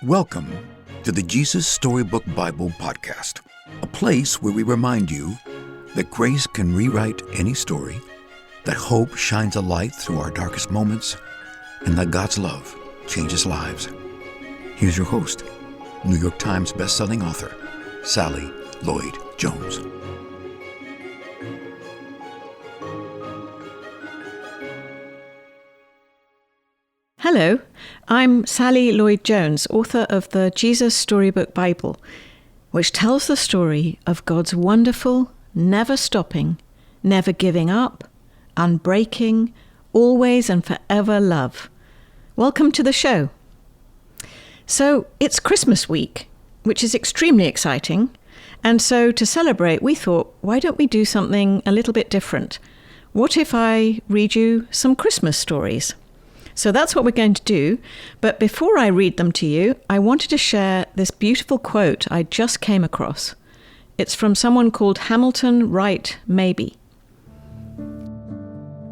Welcome to the Jesus Storybook Bible podcast, a place where we remind you that grace can rewrite any story, that hope shines a light through our darkest moments, and that God's love changes lives. Here's your host, New York Times bestselling author, Sally Lloyd-Jones. Hello, I'm Sally Lloyd-Jones, author of the Jesus Storybook Bible, which tells the story of God's wonderful, never stopping, never giving up, unbreaking, always and forever love. Welcome to the show. So it's Christmas week, which is extremely exciting. And so to celebrate, we thought, why don't we do something a little bit different? What if I read you some Christmas stories? So that's what we're going to do. But before I read them to you, I wanted to share this beautiful quote I just came across. It's from someone called Hamilton Wright Mabie.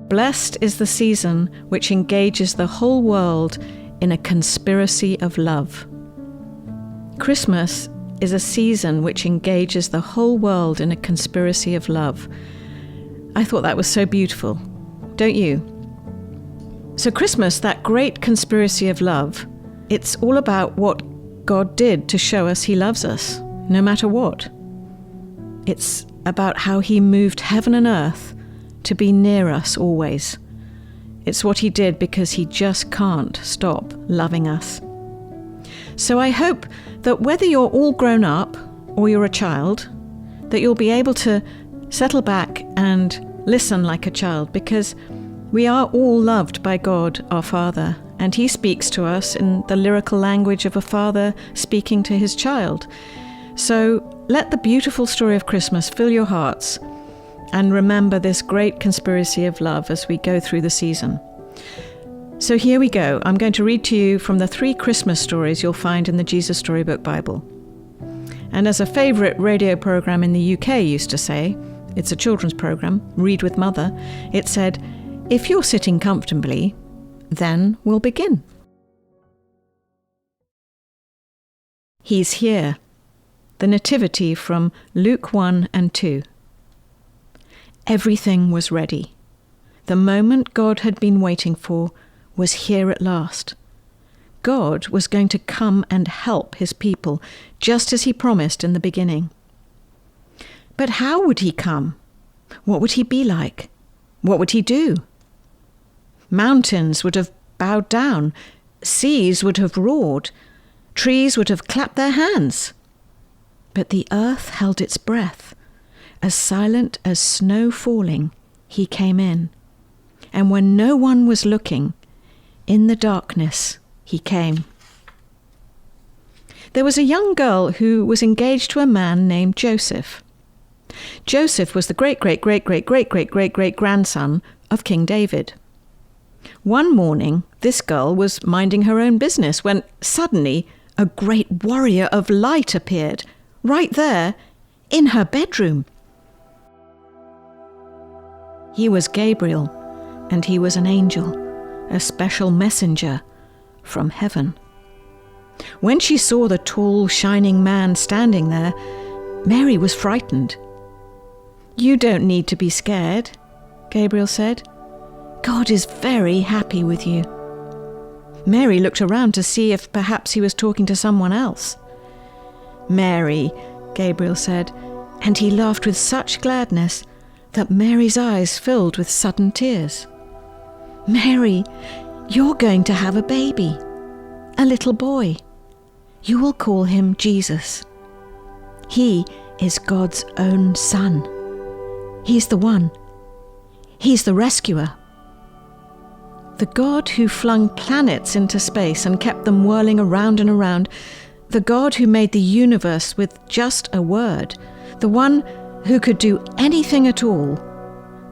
Blessed is the season which engages the whole world in a conspiracy of love. Christmas is a season which engages the whole world in a conspiracy of love. I thought that was so beautiful, don't you? So Christmas, that great conspiracy of love, it's all about what God did to show us he loves us, no matter what. It's about how he moved heaven and earth to be near us always. It's what he did because he just can't stop loving us. So I hope that whether you're all grown up or you're a child, that you'll be able to settle back and listen like a child, because we are all loved by God, our Father, and he speaks to us in the lyrical language of a father speaking to his child. So let the beautiful story of Christmas fill your hearts, and remember this great conspiracy of love as we go through the season. So here we go. I'm going to read to you from the 3 Christmas stories you'll find in the Jesus Storybook Bible. And as a favourite radio programme in the UK used to say, it's a children's programme, Read with Mother, it said, "If you're sitting comfortably, then we'll begin." He's here. The Nativity from Luke 1 and 2. Everything was ready. The moment God had been waiting for was here at last. God was going to come and help his people, just as he promised in the beginning. But how would he come? What would he be like? What would he do? Mountains would have bowed down, seas would have roared, trees would have clapped their hands. But the earth held its breath. As silent as snow falling, he came in. And when no one was looking, in the darkness he came. There was a young girl who was engaged to a man named Joseph. Joseph was the great-great-great-great-great-great-great-great-grandson of King David. One morning, this girl was minding her own business when suddenly a great warrior of light appeared, right there, in her bedroom. He was Gabriel, and he was an angel, a special messenger from heaven. When she saw the tall, shining man standing there, Mary was frightened. "You don't need to be scared," Gabriel said. "God is very happy with you." Mary looked around to see if perhaps he was talking to someone else. "Mary," Gabriel said, and he laughed with such gladness that Mary's eyes filled with sudden tears. "Mary, you're going to have a baby, a little boy. You will call him Jesus. He is God's own son. He's the one. He's the rescuer. The God who flung planets into space and kept them whirling around and around, the God who made the universe with just a word, the one who could do anything at all,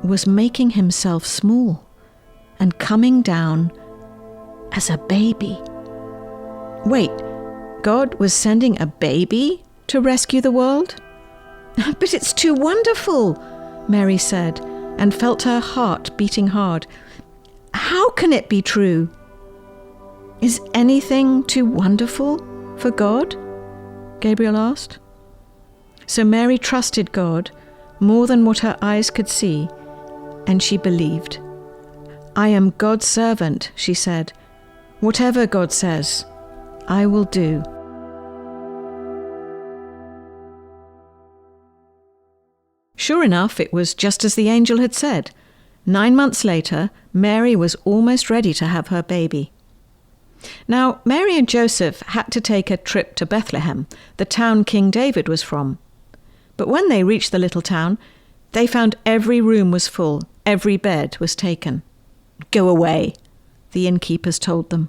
was making himself small and coming down as a baby." Wait, God was sending a baby to rescue the world? "But it's too wonderful," Mary said, and felt her heart beating hard. "How can it be true?" "Is anything too wonderful?" for God?" Gabriel asked. So Mary trusted God more than what her eyes could see, and she believed. "I am God's servant," she said. "Whatever God says, I will do." Sure enough, it was just as the angel had said. 9 months later, Mary was almost ready to have her baby. Now, Mary and Joseph had to take a trip to Bethlehem, the town King David was from. But when they reached the little town, they found every room was full, every bed was taken. "Go away," the innkeepers told them.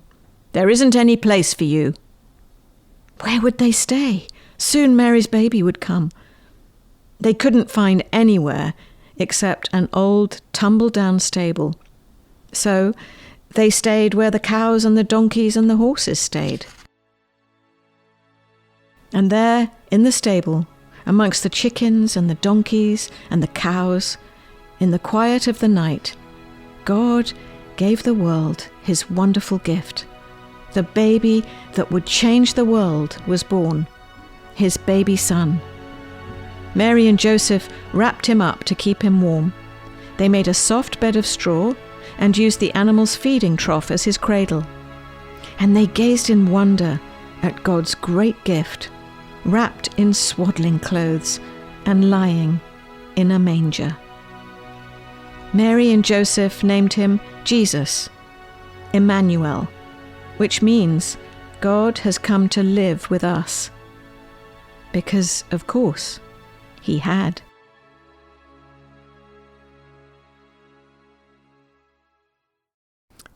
"There isn't any place for you." Where would they stay? Soon Mary's baby would come. They couldn't find anywhere except an old, tumble-down stable. So they stayed where the cows and the donkeys and the horses stayed. And there, in the stable, amongst the chickens and the donkeys and the cows, in the quiet of the night, God gave the world his wonderful gift. The baby that would change the world was born, his baby son. Mary and Joseph wrapped him up to keep him warm. They made a soft bed of straw and used the animal's feeding trough as his cradle. And they gazed in wonder at God's great gift, wrapped in swaddling clothes and lying in a manger. Mary and Joseph named him Jesus, Emmanuel, which means God has come to live with us. Because, of course, he had.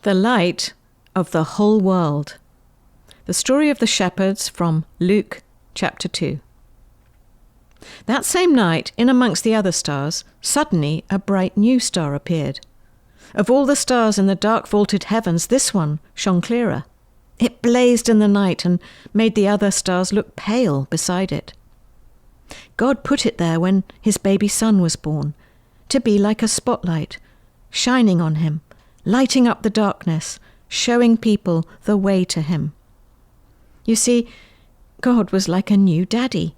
The light of the whole world. The story of the shepherds from Luke chapter 2. That same night, in amongst the other stars, suddenly a bright new star appeared. Of all the stars in the dark vaulted heavens, this one shone clearer. It blazed in the night and made the other stars look pale beside it. God put it there when his baby son was born, to be like a spotlight, shining on him, lighting up the darkness, showing people the way to him. You see, God was like a new daddy.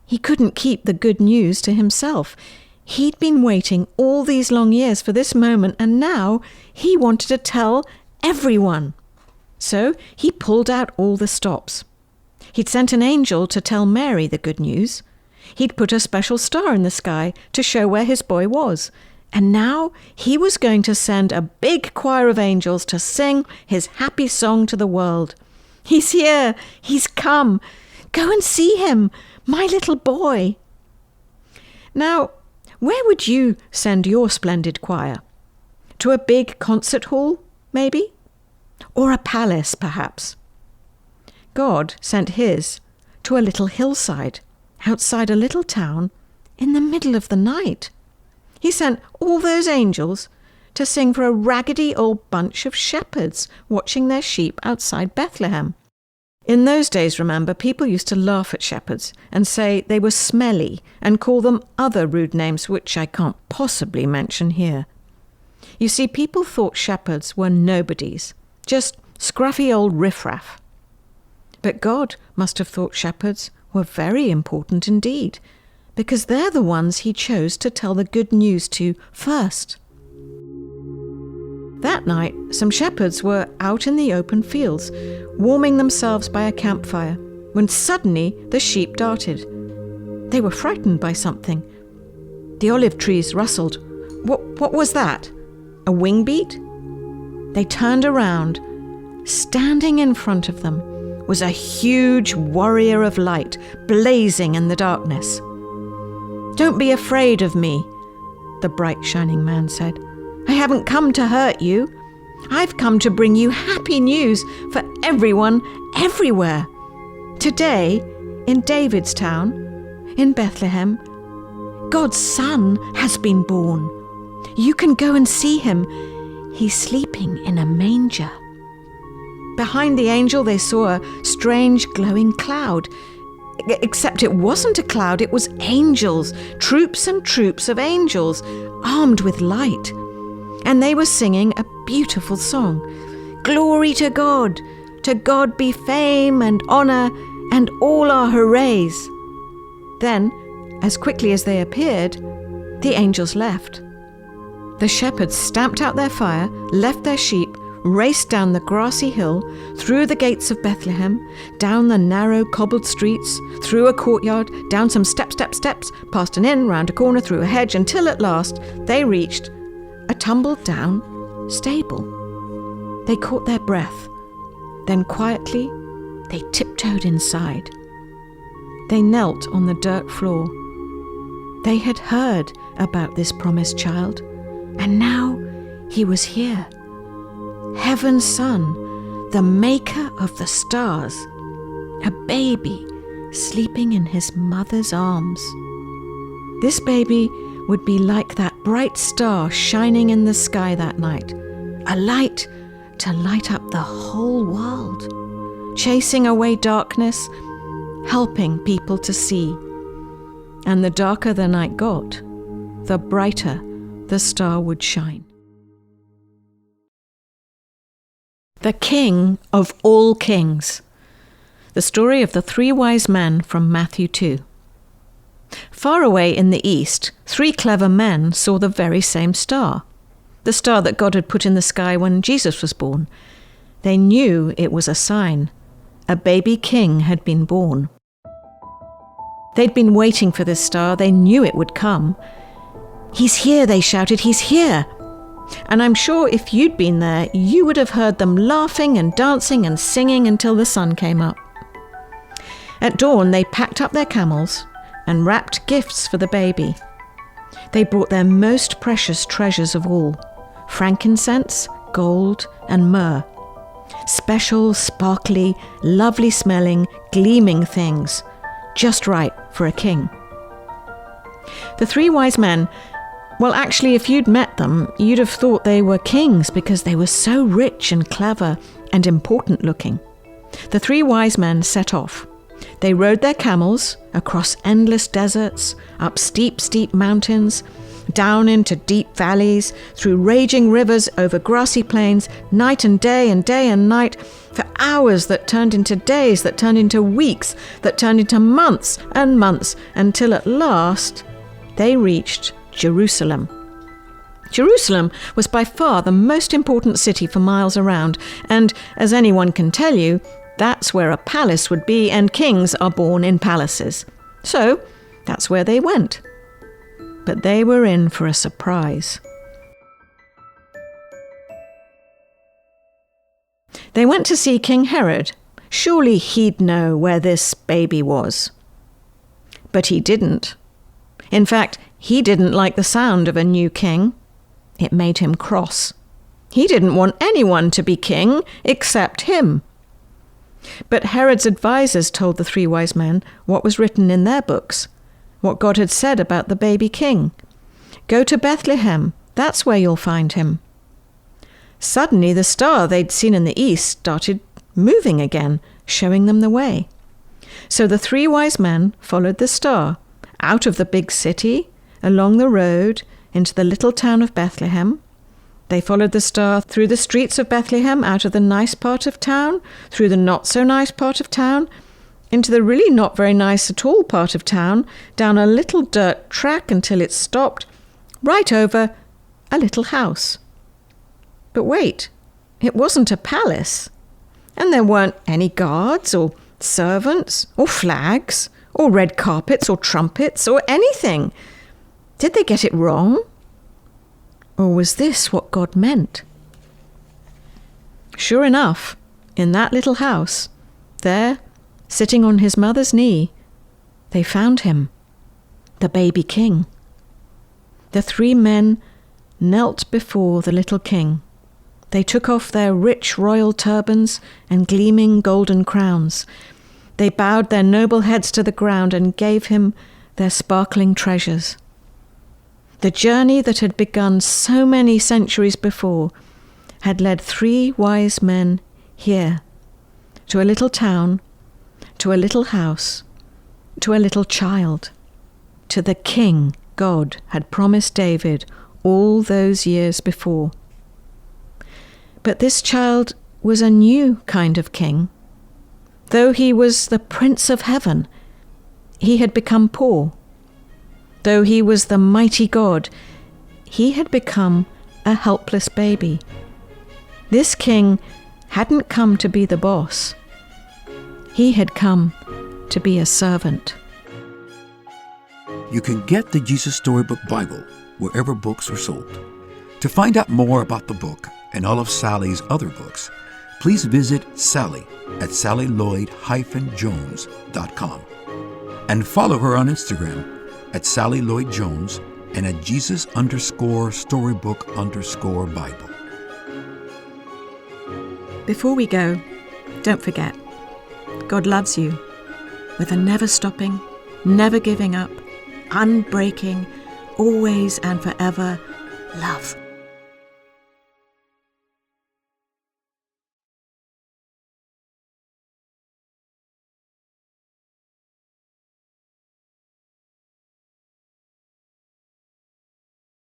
He couldn't keep the good news to himself. He'd been waiting all these long years for this moment, and now he wanted to tell everyone. So he pulled out all the stops. He'd sent an angel to tell Mary the good news. He'd put a special star in the sky to show where his boy was. And now he was going to send a big choir of angels to sing his happy song to the world. "He's here! He's come! Go and see him, my little boy!" Now, where would you send your splendid choir? To a big concert hall, maybe? Or a palace, perhaps? God sent his to a little hillside, outside a little town, in the middle of the night. He sent all those angels to sing for a raggedy old bunch of shepherds watching their sheep outside Bethlehem. In those days, remember, people used to laugh at shepherds and say they were smelly and call them other rude names which I can't possibly mention here. You see, people thought shepherds were nobodies, just scruffy old riffraff. But God must have thought shepherds were very important indeed, because they're the ones he chose to tell the good news to first. That night, some shepherds were out in the open fields, warming themselves by a campfire, when suddenly the sheep darted. They were frightened by something. The olive trees rustled. What was that? A wing beat? They turned around. Standing in front of them was a huge warrior of light, blazing in the darkness. "Don't be afraid of me," the bright shining man said. "I haven't come to hurt you. I've come to bring you happy news for everyone, everywhere. Today, in David's town, in Bethlehem, God's son has been born. You can go and see him. He's sleeping in a manger." Behind the angel, they saw a strange glowing cloud. Except it wasn't a cloud, it was angels, troops and troops of angels, armed with light. And they were singing a beautiful song. "Glory to God! To God be fame and honour and all our hoorays." Then, as quickly as they appeared, the angels left. The shepherds stamped out their fire, left their sheep, raced down the grassy hill, through the gates of Bethlehem, down the narrow cobbled streets, through a courtyard, down some steps, past an inn, round a corner, through a hedge, until at last they reached a tumbled-down stable. They caught their breath. Then quietly they tiptoed inside. They knelt on the dirt floor. They had heard about this promised child, and now he was here. Heaven's Son, the maker of the stars, a baby sleeping in his mother's arms. This baby would be like that bright star shining in the sky that night, a light to light up the whole world, chasing away darkness, helping people to see. And the darker the night got, the brighter the star would shine. The King of all kings. The story of the 3 wise men from Matthew 2. Far away in the east, 3 clever men saw the very same star, the star that God had put in the sky when Jesus was born. They knew it was a sign. A baby king had been born. They'd been waiting for this star. They knew it would come. "He's here," they shouted, "he's here." And I'm sure if you'd been there, you would have heard them laughing and dancing and singing until the sun came up. At dawn, they packed up their camels and wrapped gifts for the baby. They brought their most precious treasures of all, frankincense, gold, and myrrh. Special, sparkly, lovely-smelling, gleaming things, just right for a king. The 3 wise men, well, actually, if you'd met them, you'd have thought they were kings because they were so rich and clever and important looking. The 3 wise men set off. They rode their camels across endless deserts, up steep, steep mountains, down into deep valleys, through raging rivers, over grassy plains, night and day and night, for hours that turned into days, that turned into weeks, that turned into months and months, until at last they reached Jerusalem. Jerusalem was by far the most important city for miles around, and as anyone can tell you, that's where a palace would be, and kings are born in palaces. So that's where they went. But they were in for a surprise. They went to see King Herod. Surely he'd know where this baby was. But he didn't. In fact, he didn't like the sound of a new king. It made him cross. He didn't want anyone to be king except him. But Herod's advisors told the 3 wise men what was written in their books, what God had said about the baby king. "Go to Bethlehem, that's where you'll find him." Suddenly the star they'd seen in the east started moving again, showing them the way. So the 3 wise men followed the star, out of the big city, along the road, into the little town of Bethlehem. They followed the star through the streets of Bethlehem, out of the nice part of town, through the not-so-nice part of town, into the really not very nice at all part of town, down a little dirt track until it stopped, right over a little house. But wait, it wasn't a palace. And there weren't any guards or servants or flags or red carpets or trumpets or anything. Did they get it wrong? Or was this what God meant? Sure enough, in that little house, there, sitting on his mother's knee, they found him, the baby king. The 3 men knelt before the little king. They took off their rich royal turbans and gleaming golden crowns. They bowed their noble heads to the ground and gave him their sparkling treasures. The journey that had begun so many centuries before had led 3 wise men here, to a little town, to a little house, to a little child, to the king God had promised David all those years before. But this child was a new kind of king. Though he was the Prince of Heaven, he had become poor. Though he was the mighty God, he had become a helpless baby. This king hadn't come to be the boss. He had come to be a servant. You can get the Jesus Storybook Bible wherever books are sold. To find out more about the book and all of Sally's other books, please visit Sally at SallyLloyd-Jones.com and follow her on Instagram at Sally Lloyd-Jones and at Jesus_Storybook_Bible. Before we go, don't forget, God loves you with a never stopping, never giving up, unbreaking, always and forever love.